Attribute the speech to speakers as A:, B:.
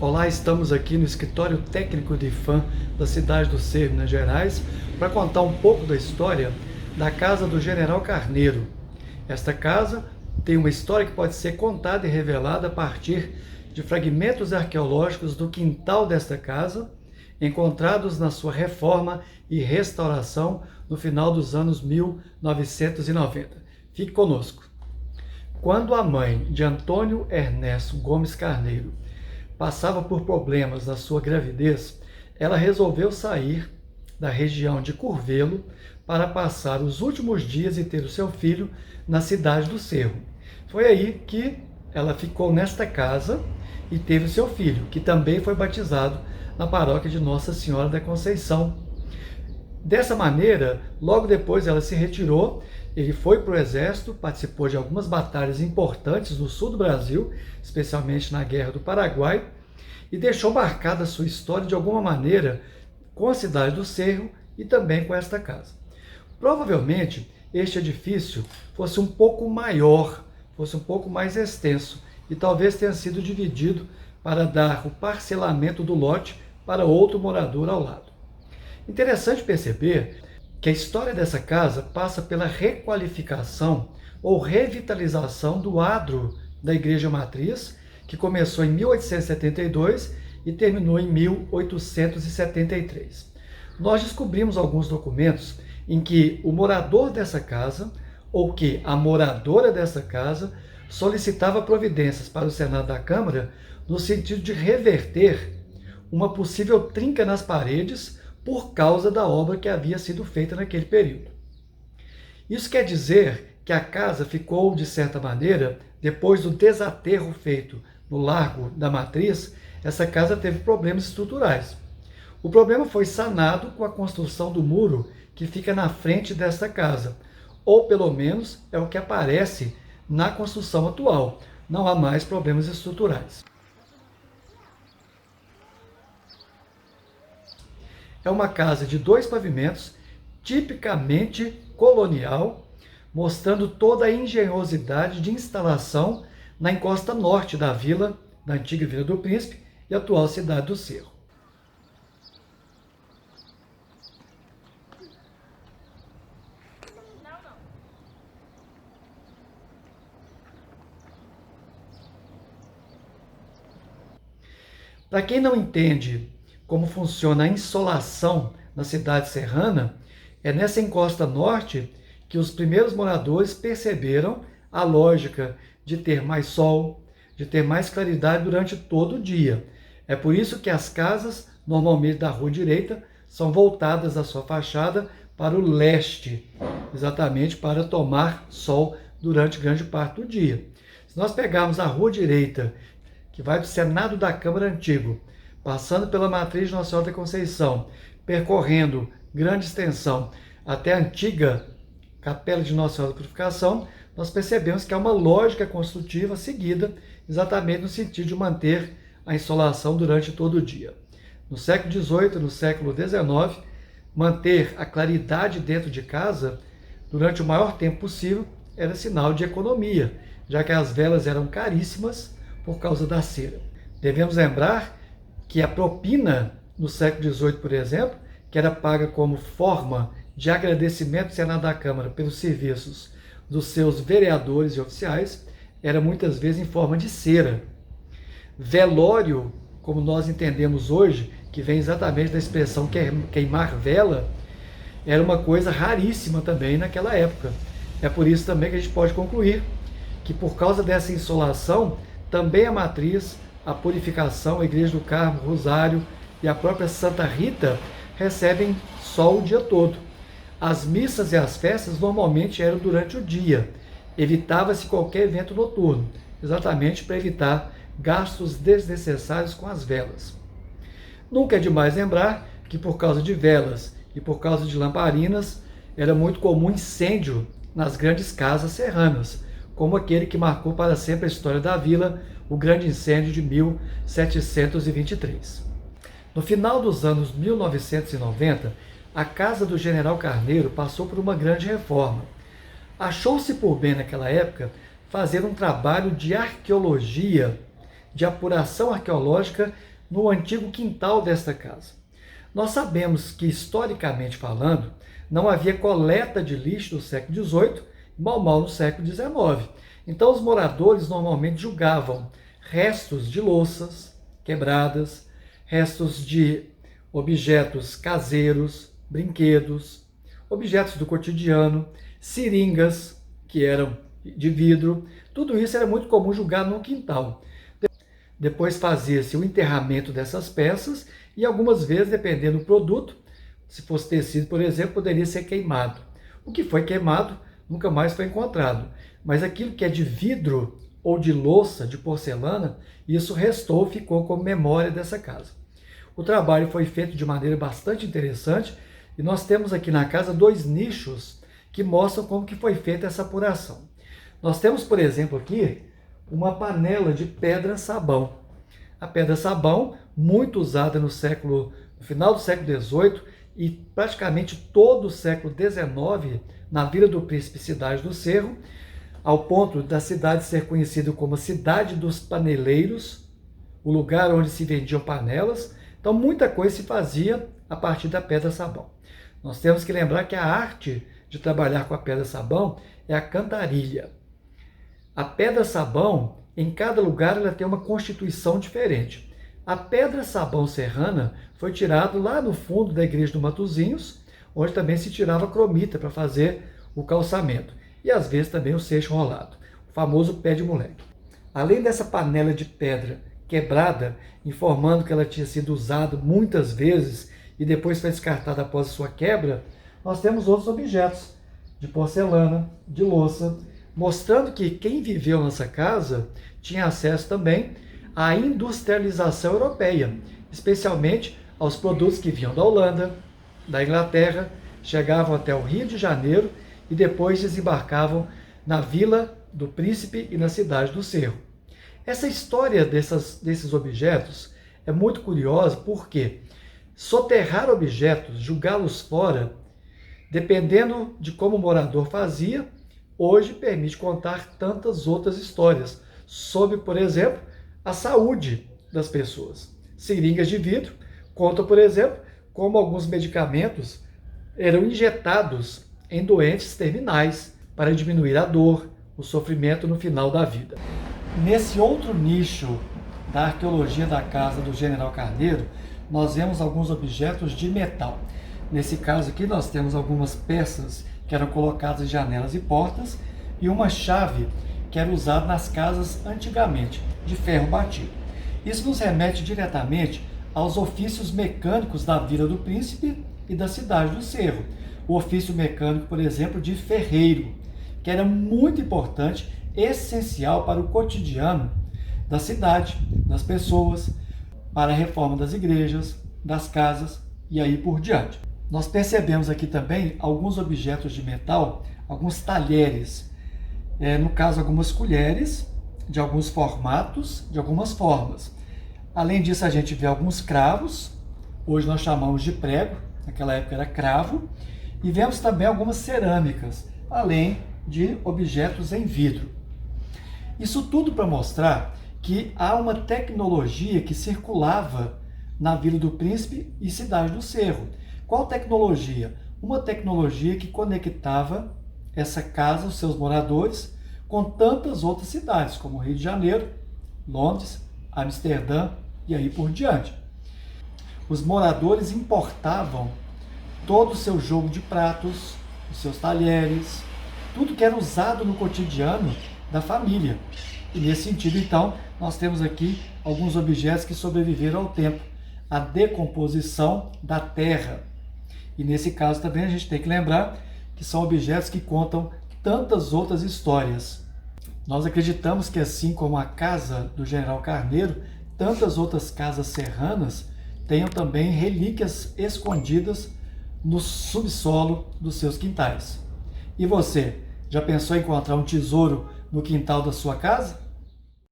A: Olá, estamos aqui no escritório técnico de IPHAN da cidade do Cerro, Minas Gerais, para contar um pouco da história da casa do General Carneiro. Esta casa tem uma história que pode ser contada e revelada a partir de fragmentos arqueológicos do quintal desta casa, encontrados na sua reforma e restauração no final dos anos 1990. Fique conosco. Quando a mãe de Antônio Ernesto Gomes Carneiro passava por problemas na sua gravidez, ela resolveu sair da região de Curvelo para passar os últimos dias e ter o seu filho na cidade do Cerro. Foi aí que ela ficou nesta casa e teve o seu filho, que também foi batizado na paróquia de Nossa Senhora da Conceição. Dessa maneira, logo depois ela se retirou, ele foi para o exército, participou de algumas batalhas importantes no sul do Brasil, especialmente na Guerra do Paraguai, e deixou marcada a sua história de alguma maneira com a cidade do Cerro e também com esta casa. Provavelmente este edifício fosse um pouco maior, fosse um pouco mais extenso e talvez tenha sido dividido para dar o parcelamento do lote para outro morador ao lado. Interessante perceber que a história dessa casa passa pela requalificação ou revitalização do adro da Igreja Matriz, que começou em 1872 e terminou em 1873. Nós descobrimos alguns documentos em que o morador dessa casa, ou que a moradora dessa casa, solicitava providências para o Senado da Câmara no sentido de reverter uma possível trinca nas paredes por causa da obra que havia sido feita naquele período. Isso quer dizer que a casa ficou, de certa maneira, depois do desaterro feito no Largo da Matriz, essa casa teve problemas estruturais. O problema foi sanado com a construção do muro que fica na frente desta casa, ou pelo menos é o que aparece na construção atual. Não há mais problemas estruturais. É uma casa de 2 pavimentos, tipicamente colonial, mostrando toda a engenhosidade de instalação na encosta norte da vila, da antiga Vila do Príncipe e atual cidade do Cerro. Para quem não entende como funciona a insolação na cidade serrana, é nessa encosta norte que os primeiros moradores perceberam a lógica de ter mais sol, de ter mais claridade durante todo o dia. É por isso que as casas, normalmente da rua direita, são voltadas a sua fachada para o leste, exatamente para tomar sol durante grande parte do dia. Se nós pegarmos a rua direita, que vai do Senado da Câmara Antigo, passando pela Matriz de Nossa Senhora da Conceição, percorrendo grande extensão até a antiga Capela de Nossa Senhora da Purificação, nós percebemos que há uma lógica construtiva seguida exatamente no sentido de manter a insolação durante todo o dia. No século XVIII, no século XIX, manter a claridade dentro de casa durante o maior tempo possível era sinal de economia, já que as velas eram caríssimas por causa da cera. Devemos lembrar que a propina no século XVIII, por exemplo, que era paga como forma de agradecimento do Senado da Câmara pelos serviços dos seus vereadores e oficiais, era muitas vezes em forma de cera. Velório, como nós entendemos hoje, que vem exatamente da expressão queimar vela, era uma coisa raríssima também naquela época. É por isso também que a gente pode concluir que por causa dessa insolação, também a Matriz, a Purificação, a Igreja do Carmo, Rosário e a própria Santa Rita recebem sol o dia todo. As missas e as festas normalmente eram durante o dia. Evitava-se qualquer evento noturno, exatamente para evitar gastos desnecessários com as velas. Nunca é demais lembrar que por causa de velas e por causa de lamparinas, era muito comum incêndio nas grandes casas serranas, como aquele que marcou para sempre a história da vila, o grande incêndio de 1723. No final dos anos 1990, a casa do General Carneiro passou por uma grande reforma. Achou-se por bem naquela época fazer um trabalho de arqueologia de apuração arqueológica no antigo quintal desta casa. Nós sabemos que, historicamente falando, não havia coleta de lixo no século XVIII, mal no século XIX. Então, os moradores normalmente julgavam restos de louças quebradas, restos de objetos caseiros, brinquedos, objetos do cotidiano, seringas que eram de vidro. Tudo isso era muito comum julgar no quintal. Depois fazia-se o enterramento dessas peças e algumas vezes, dependendo do produto, se fosse tecido, por exemplo, poderia ser queimado. O que foi queimado nunca mais foi encontrado. Mas aquilo que é de vidro ou de louça, de porcelana, isso restou, ficou como memória dessa casa. O trabalho foi feito de maneira bastante interessante e nós temos aqui na casa 2 nichos que mostram como que foi feita essa apuração. Nós temos, por exemplo, aqui uma panela de pedra-sabão. A pedra-sabão, muito usada no final do século XVIII e praticamente todo o século XIX, na Vila do Príncipe, cidade do Cerro, ao ponto da cidade ser conhecida como a Cidade dos Paneleiros, o lugar onde se vendiam panelas. Então, muita coisa se fazia a partir da pedra-sabão. Nós temos que lembrar que a arte de trabalhar com a pedra-sabão é a cantarilha. A pedra-sabão, em cada lugar, ela tem uma constituição diferente. A pedra-sabão serrana foi tirada lá no fundo da igreja do Matozinhos, onde também se tirava cromita para fazer o calçamento. E às vezes também o seixo rolado, o famoso pé de moleque. Além dessa panela de pedra quebrada, informando que ela tinha sido usada muitas vezes e depois foi descartada após a sua quebra, nós temos outros objetos de porcelana, de louça, mostrando que quem viveu nessa casa tinha acesso também à industrialização europeia, especialmente aos produtos que vinham da Holanda, da Inglaterra, chegavam até o Rio de Janeiro e depois desembarcavam na Vila do Príncipe e na cidade do Cerro. Essa história desses objetos é muito curiosa porque soterrar objetos, julgá-los fora, dependendo de como o morador fazia, hoje permite contar tantas outras histórias sobre, por exemplo, a saúde das pessoas. Seringas de vidro contam, por exemplo, como alguns medicamentos eram injetados em doentes terminais para diminuir a dor, o sofrimento no final da vida. Nesse outro nicho da arqueologia da casa do General Carneiro, nós vemos alguns objetos de metal. Nesse caso aqui nós temos algumas peças que eram colocadas em janelas e portas e uma chave que era usada nas casas antigamente, de ferro batido. Isso nos remete diretamente aos ofícios mecânicos da Vila do Príncipe e da cidade do Cerro. O ofício mecânico, por exemplo, de ferreiro, que era muito importante, essencial para o cotidiano da cidade, das pessoas, para a reforma das igrejas, das casas e aí por diante. Nós percebemos aqui também alguns objetos de metal, alguns talheres, no caso algumas colheres, de alguns formatos, de algumas formas. Além disso, a gente vê alguns cravos, hoje nós chamamos de prego, naquela época era cravo, e vemos também algumas cerâmicas, além de objetos em vidro. Isso tudo para mostrar que há uma tecnologia que circulava na Vila do Príncipe e cidade do Cerro. Qual tecnologia? Uma tecnologia que conectava essa casa, os seus moradores, com tantas outras cidades, como Rio de Janeiro, Londres, Amsterdã e aí por diante. Os moradores importavam todo o seu jogo de pratos, os seus talheres, tudo que era usado no cotidiano da família. E nesse sentido, então, nós temos aqui alguns objetos que sobreviveram ao tempo, a decomposição da terra. E nesse caso também a gente tem que lembrar que são objetos que contam tantas outras histórias. Nós acreditamos que, assim como a casa do General Carneiro, tantas outras casas serranas tenham também relíquias escondidas no subsolo dos seus quintais. E você, já pensou em encontrar um tesouro no quintal da sua casa?